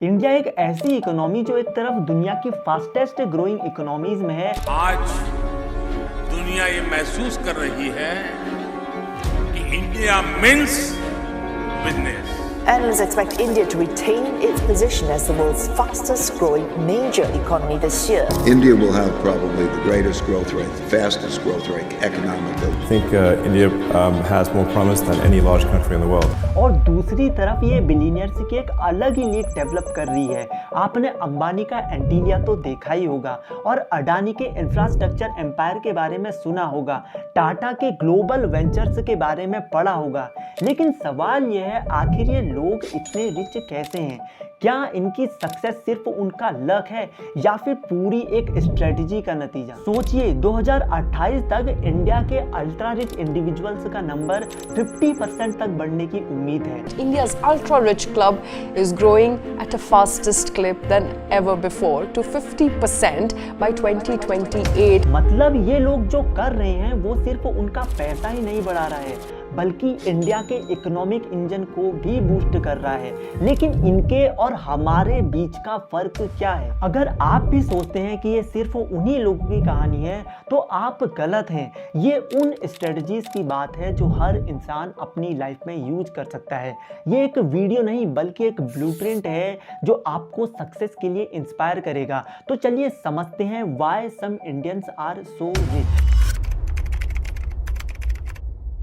India एक ऐसी economy जो एक तरफ दुनिया की फास्टेस्ट ग्रोइंग इकोनॉमीज में है। आज दुनिया ये महसूस कर रही है कि India means business. Analysts expect India to retain its position as the world's fastest growing major economy this year. India will have probably the greatest growth rate, the fastest growth rate economically. I think India has more promise than any large country in the world. और दूसरी तरफ ये billionaires की एक अलग ही league develop कर रही है। आपने अंबानी का एंटीलिया तो देखा ही होगा और अडानी के इंफ्रास्ट्रक्चर एम्पायर के बारे में सुना होगा, टाटा के ग्लोबल वेंचर्स के बारे में पढ़ा होगा। लेकिन सवाल यह है, आखिर ये लोग इतने रिच कैसे हैं? क्या इनकी सक्सेस सिर्फ उनका लक है या फिर पूरी एक स्ट्रेटजी का नतीजा? सोचिए, 2028 तक इंडिया के अल्ट्रा रिच इंडिविजुअल्स का नंबर 50% तक बढ़ने की उम्मीद है। India's ultra rich club is growing at a fastest clip than ever before to 50% by 2028. मतलब ये लोग जो कर रहे हैं वो सिर्फ उनका पैसा ही नहीं बढ़ा रहा है बल्कि इंडिया के इकोनॉमिक इंजन को भी बूस्ट कर रहा है। लेकिन इनके और हमारे बीच का फर्क क्या है? अगर आप भी सोचते हैं कि ये सिर्फ उन्हीं लोगों की कहानी है तो आप गलत हैं। ये उन स्ट्रेटजीज की बात है जो हर इंसान अपनी लाइफ में यूज कर सकता है। ये एक वीडियो नहीं बल्कि एक ब्लूप्रिंट है जो आपको सक्सेस के लिए इंस्पायर करेगा। तो चलिए समझते हैं why some Indians are so rich.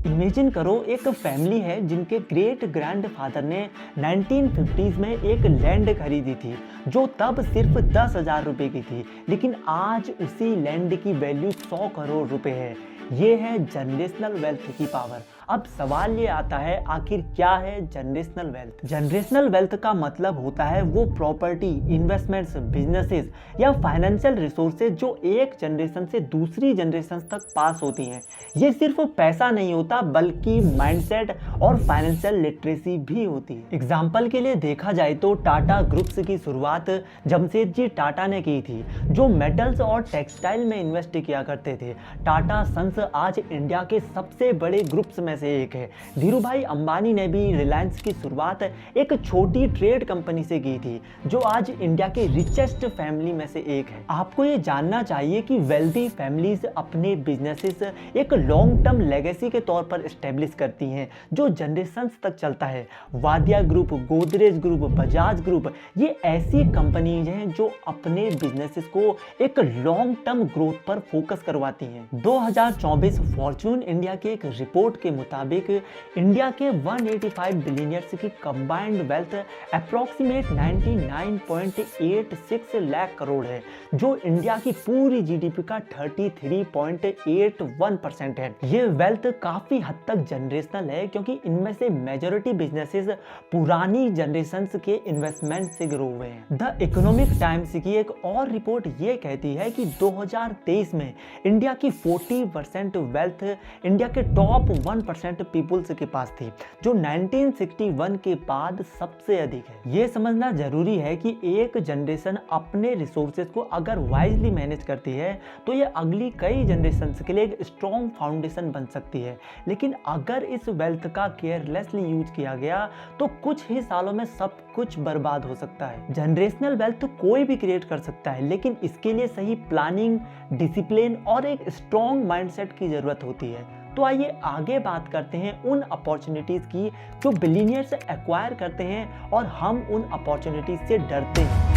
Imagine करो, एक फैमिली है जिनके ग्रेट ग्रैंडफादर ने 1950s में एक लैंड खरीदी थी जो तब सिर्फ 10,000 रुपए की थी, लेकिन आज उसी लैंड की वैल्यू 100 करोड़ रुपए है। ये है जनरेशनल वेल्थ की पावर। अब सवाल ये आता है, आखिर क्या है जनरेशनल वेल्थ? जनरेशनल वेल्थ का मतलब होता है वो प्रॉपर्टी, इन्वेस्टमेंट्स, बिजनेसेस या फाइनेंशियल रिसोर्सेज जो एक जनरेशन से दूसरी जनरेशन तक पास होती हैं। ये सिर्फ पैसा नहीं होता बल्कि माइंडसेट और फाइनेंशियल लिटरेसी भी होती है। एग्जाम्पल के लिए देखा जाए तो टाटा ग्रुप्स की शुरुआत जमशेदजी टाटा ने की थी जो मेटल्स और टेक्सटाइल में इन्वेस्ट किया करते थे। टाटा सन्स आज इंडिया के सबसे बड़े ग्रुप्स में से एक है। धीरूभाई अंबानी ने भी रिलायंस की शुरुआत एक छोटी ट्रेड कंपनी से की थी जो आज इंडिया के रिचेस्ट फैमिली में से एक है। आपको ये जानना चाहिए कि वेल्दी फैमिलीज अपने बिजनेसेस एक लॉन्ग टर्म लेगेसी के तौर पर एस्टेब्लिश करती हैं जो जनरेशंस तक चलता है। Wadia group, Godrej group, Bajaj group, ये ऐसी कंपनीज हैं जो अपने बिजनेसेस को एक लॉन्ग टर्म ग्रोथ पर फोकस करवाती हैं। 2024 फॉर्च्यून इंडिया की एक रिपोर्ट के मुताबिक इंडिया के 185 बिलियनियर्स की combined wealth approximate 99.86 lakh crore है जो इंडिया की पूरी जीडीपी का 33.81% है। ये वेल्थ काफी हद तक जनरेशनल है क्योंकि इनमें से मेजॉरिटी बिजनेसेस पुरानी जनरेशंस के इन्वेस्टमेंट से ग्रो हुए हैं। द इकोनॉमिक टाइम्स की एक और रिपोर्ट ये कहती है कि 2023 में इंडिया की 40% वेल्थ इंडिया के टॉप 1% पीपुल्स के पास थी जो 1961 के बाद सबसे अधिक है। ये समझना जरूरी है कि एक जनरेशन अपने रिसोर्सेज को अगर वाइजली मैनेज करती है तो ये अगली कई जनरेशंस के लिए एक स्ट्रॉन्ग फाउंडेशन बन सकती है। लेकिन अगर इस वेल्थ का केयरलेसली यूज किया गया तो कुछ ही सालों में सब कुछ बर्बाद हो सकता है। जनरेशनल वेल्थ कोई भी क्रिएट कर सकता है लेकिन इसके लिए सही प्लानिंग, डिसिप्लिन और एक स्ट्रॉन्ग माइंडसेट की जरूरत होती है। तो आइए आगे बात करते हैं उन अपॉर्चुनिटीज की जो बिलियनियर्स एक्वायर करते हैं और हम उन अपॉर्चुनिटीज से डरते हैं।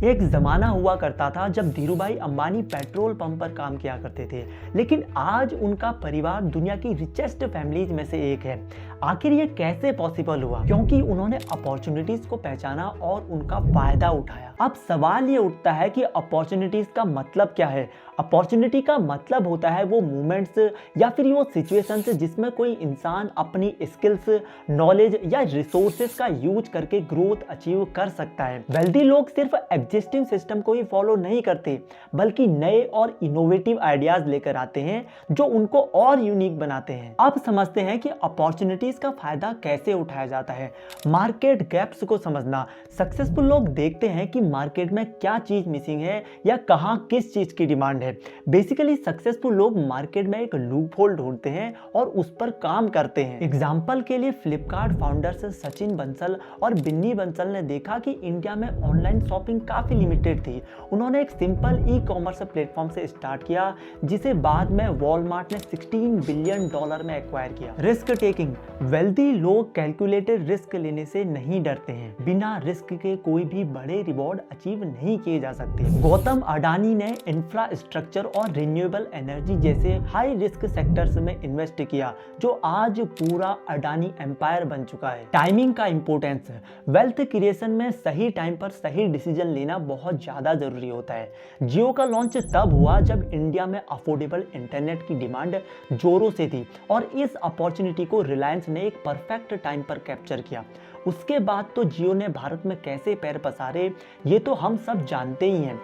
एक जमाना हुआ करता था जब धीरूभाई अंबानी पेट्रोल पंप पर काम किया करते थे, लेकिन आज उनका परिवार दुनिया की रिचेस्ट फैमिलीज में से एक है। आखिर ये कैसे पॉसिबल हुआ? क्योंकि उन्होंने अपॉर्चुनिटीज को पहचाना और उनका फायदा उठाया। अब सवाल ये उठता है कि अपॉर्चुनिटीज का मतलब क्या है? अपॉर्चुनिटी का मतलब होता है वो मोमेंट्स या फिर वो सिचुएशंस जिसमें कोई इंसान अपनी स्किल्स, नॉलेज या रिसोर्सेज का यूज करके ग्रोथ अचीव कर सकता है। वेल्दी लोग सिर्फ एग्जिस्टिंग सिस्टम को ही फॉलो नहीं करते बल्कि नए और इनोवेटिव आइडियाज लेकर आते हैं जो उनको और यूनिक बनाते हैं। अब समझते हैं कि अपॉर्चुनिटीज अपॉर्चुनिटीज का फायदा कैसे उठाया जाता है, मार्केट गैप्स को समझना। सक्सेसफुल लोग देखते हैं कि मार्केट में क्या चीज मिसिंग है या कहां किस चीज की डिमांड है। बेसिकली सक्सेसफुल लोग मार्केट में एक लूप होल ढूंढते हैं और उस पर काम करते हैं। एग्जाम्पल के लिए फ्लिपकार्ट फाउंडर्स सचिन बंसल और बिन्नी बंसल ने देखा कि इंडिया में ऑनलाइन शॉपिंग काफी लिमिटेड थी। उन्होंने एक सिंपल ई कॉमर्स प्लेटफॉर्म से स्टार्ट किया, जिसे बाद में वॉलमार्ट ने $16 बिलियन में एक्वायर किया। रिस्क टेकिंग, वेल्दी लोग कैलकुलेटेड रिस्क लेने से नहीं डरते हैं। बिना रिस्क के कोई भी बड़े रिवॉर्ड अचीव नहीं किए जा सकते। गौतम अडानी ने इंफ्रास्ट्रक्चर और रिन्यूएबल एनर्जी जैसे हाई रिस्क सेक्टर्स में इन्वेस्ट किया, जो आज पूरा अडानी एम्पायर बन चुका है। टाइमिंग का इंपॉर्टेंस, वेल्थ क्रिएशन में सही टाइम पर सही डिसीजन लेना बहुत ज्यादा जरूरी होता है। जियो का लॉन्च तब हुआ जब इंडिया में अफोर्डेबल इंटरनेट की डिमांड जोरों से थी और इस अपॉर्चुनिटी को रिलायंस ने एक परफेक्ट टाइम पर कैप्चर किया। उसके बाद तो जियो ने भारत में कैसे पैर पसारे ये तो हम सब जानते ही हैं।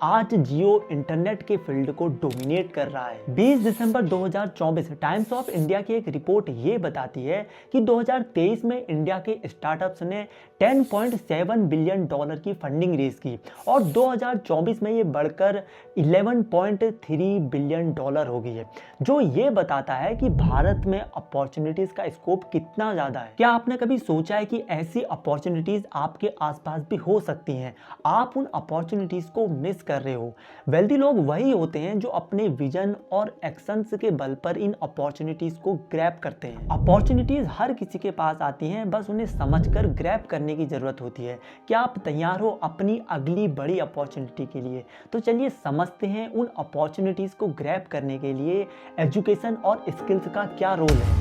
आज जियो इंटरनेट के फील्ड को डोमिनेट कर रहा है। 20 दिसंबर 2024 टाइम्स ऑफ इंडिया की एक रिपोर्ट ये बताती है कि 2023 में इंडिया के स्टार्टअप्स ने $10.7 बिलियन की फंडिंग रेज की और 2024 में ये बढ़कर $11.3 बिलियन हो गई है, जो ये बताता है कि भारत में अपॉर्चुनिटीज का स्कोप कितना ज्यादा है। क्या आपने कभी सोचा है कि ऐसी अपॉर्चुनिटीज आपके आसपास भी हो सकती हैं? आप उन अपॉर्चुनिटीज को मिस कर रहे हो। वेल्दी लोग वही होते हैं जो अपने विजन और एक्शंस के बल पर इन अपॉर्चुनिटीज को ग्रैब करते हैं। अपॉर्चुनिटीज हर किसी के पास आती हैं, बस उन्हें समझकर ग्रैब करने की जरूरत होती है। क्या आप तैयार हो अपनी अगली बड़ी अपॉर्चुनिटी के लिए? तो चलिए समझते हैं उन अपॉर्चुनिटीज को ग्रैब करने के लिए एजुकेशन और स्किल्स का क्या रोल है।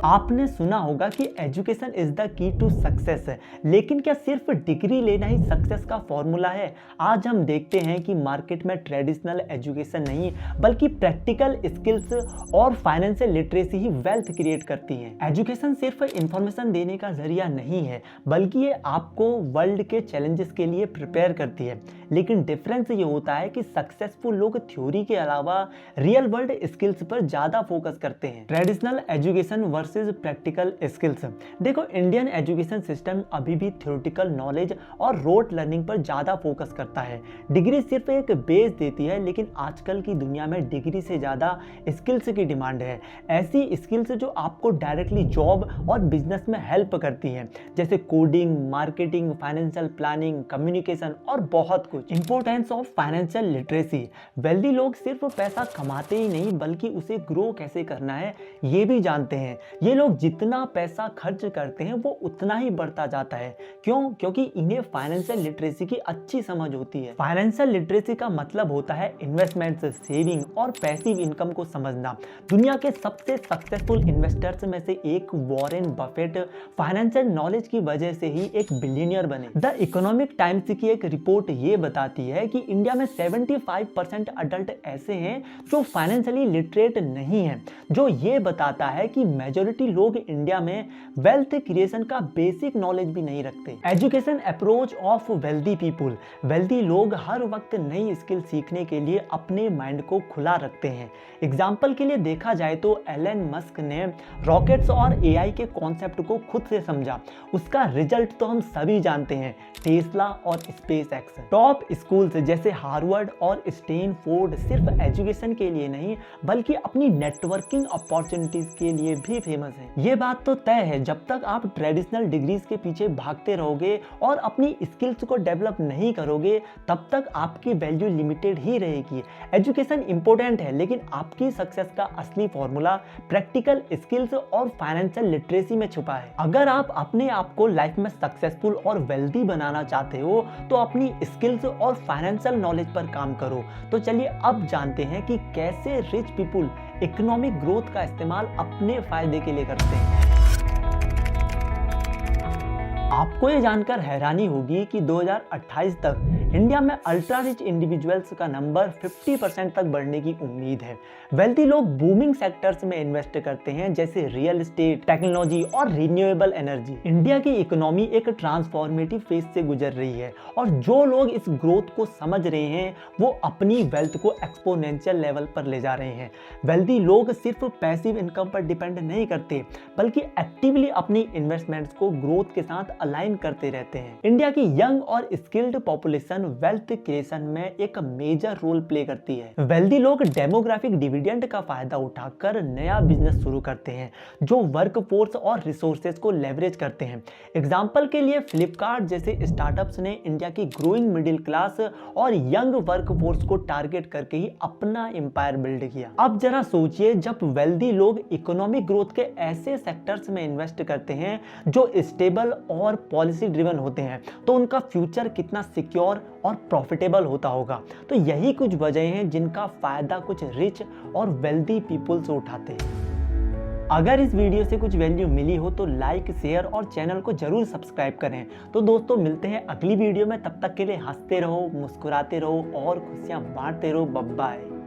आपने सुना होगा कि education is the key to success, लेकिन क्या सिर्फ डिग्री लेना ही सक्सेस का फॉर्मूला है? आज हम देखते हैं कि मार्केट में ट्रेडिशनल एजुकेशन नहीं बल्कि प्रैक्टिकल स्किल्स और फाइनेंशियल लिटरेसी ही वेल्थ क्रिएट करती हैं। एजुकेशन सिर्फ इंफॉर्मेशन देने का जरिया नहीं है, बल्कि ये आपको वर्ल्ड के चैलेंजेस के लिए प्रिपेयर करती है। लेकिन डिफरेंस ये होता है कि सक्सेसफुल लोग थ्योरी के अलावा रियल वर्ल्ड स्किल्स पर ज्यादा फोकस करते हैं। Traditional education versus practical skills. देखो, इंडियन एजुकेशन सिस्टम अभी भी थ्योरेटिकल नॉलेज और रोट लर्निंग पर ज्यादा फोकस करता है। डिग्री सिर्फ एक बेस देती है, लेकिन आजकल की दुनिया में डिग्री से ज्यादा स्किल्स की डिमांड है। ऐसी स्किल्स जो आपको डायरेक्टली जॉब और बिजनेस में हेल्प करती हैं, जैसे coding, marketing, financial planning, communication और बहुत कुछ। Importance of financial literacy. Wealthy लोग सिर्फ पैसा कमाते ही नहीं बल्कि उसे ग्रो कैसे करना है ये भी जानते हैं। ये लोग जितना पैसा खर्च करते हैं वो उतना ही बढ़ता जाता है। क्यों? क्योंकि इन्हें फाइनेंशियल लिटरेसी की अच्छी समझ होती है। फाइनेंशियल लिटरेसी का मतलब होता है इन्वेस्टमेंट्स, सेविंग और पैसिव इनकम को समझना। दुनिया के सबसे सक्सेसफुल इन्वेस्टर्स में से एक वॉरेन बफेट फाइनेंशियल नॉलेज की वजह से ही एक बिलियनियर बने। द इकोनॉमिक टाइम्स की एक रिपोर्ट ये बताती है कि इंडिया में 75% अडल्ट ऐसे हैं जो फाइनेंशियली लिटरेट नहीं है, जो ये बताता है कि मेजॉरिटी लोग इंडिया में वेल्थ क्रिएशन का बेसिक नॉलेज भी नहीं रखते। Education approach of wealthy people. Wealthy लोग हर वक्त नई स्किल सीखने के लिए अपने माइंड को खुला रखते हैं। एग्जाम्पल के लिए देखा जाए तो एलन मस्क ने रॉकेट्स और एआई के कॉन्सेप्ट को खुद से समझा। उसका रिजल्ट तो हम सभी जानते हैं, टेस्ला और स्पेस एक्स। टॉप स्कूल्स जैसे हार्वर्ड और स्टैनफोर्ड सिर्फ एजुकेशन के लिए नहीं बल्कि अपनी नेटवर्किंग अपॉर्चुनिटीज के लिए भी फेमस है। ये बात तो तय है, जब तक आप ट्रेडिशनल डिग्रीज के पीछे भागते रहोगे और अपनी स्किल्स को डेवलप नहीं करोगे, तब तक आपकी वैल्यू लिमिटेड ही रहेगी। एजुकेशन इंपॉर्टेंट है, लेकिन आपकी सक्सेस का असली फॉर्मूला प्रैक्टिकल स्किल्स और फाइनेंशियल लिटरेसी में छुपा है। अगर आप अपने आप को लाइफ में सक्सेसफुल और वेल्दी बनाना चाहते हो तो अपनी स्किल्स और फाइनेंशियल नॉलेज पर काम करो। तो चलिए अब जानते हैं कि कैसे रिच पीपुल इकोनॉमिक ग्रोथ का इस्तेमाल अपने फायदे के लिए करते हैं। आपको ये जानकर हैरानी होगी कि 2028 तक इंडिया में अल्ट्रा रिच इंडिविजुअल्स का नंबर 50% तक बढ़ने की उम्मीद है। वेल्दी लोग बूमिंग सेक्टर्स में इन्वेस्ट करते हैं जैसे रियल एस्टेट, टेक्नोलॉजी और रिन्यूएबल एनर्जी। इंडिया की इकोनॉमी एक ट्रांसफॉर्मेटिव फेज से गुजर रही है और जो लोग इस ग्रोथ को समझ रहे हैं वो अपनी वेल्थ को एक्सपोनेंशियल लेवल पर ले जा रहे हैं। वेल्दी लोग सिर्फ पैसिव इनकम पर डिपेंड नहीं करते बल्कि एक्टिवली अपनी इन्वेस्टमेंट्स को ग्रोथ के साथ अलाइन करते रहते हैं। इंडिया की यंग और स्किल्ड पॉपुलेशन वेल्थ क्रिएशन में एक मेजर रोल प्ले करती है। वेल्दी लोग डेमोग्राफिक डिविडेंड का फायदा उठाकर नया बिजनेस शुरू करते हैं जो वर्कफोर्स और रिसोर्सेज को लेवरेज करते हैं। एग्जाम्पल के लिए फ्लिपकार्ट जैसे स्टार्टअप्स ने इंडिया की ग्रोइंग मिडिल क्लास और यंग वर्कफोर्स को टारगेट करके ही अपना एम्पायर बिल्ड किया। अब जरा सोचिए, जब वेल्दी लोग इकोनॉमिक ग्रोथ के ऐसे सेक्टर्स में इन्वेस्ट करते हैं जो स्टेबल और पॉलिसी ड्रिवन होते हैं तो उनका फ्यूचर कितना सिक्योर और प्रॉफिटेबल होता होगा। तो यही कुछ वजह हैं जिनका फायदा कुछ रिच और वेल्दी पीपल से उठाते हैं। अगर इस वीडियो से कुछ वैल्यू मिली हो तो लाइक, शेयर और चैनल को जरूर सब्सक्राइब करें। तो दोस्तों मिलते हैं अगली वीडियो में, तब तक के लिए हंसते रहो, मुस्कुराते रहो और खुशियां बांटते रहो। Bye bye.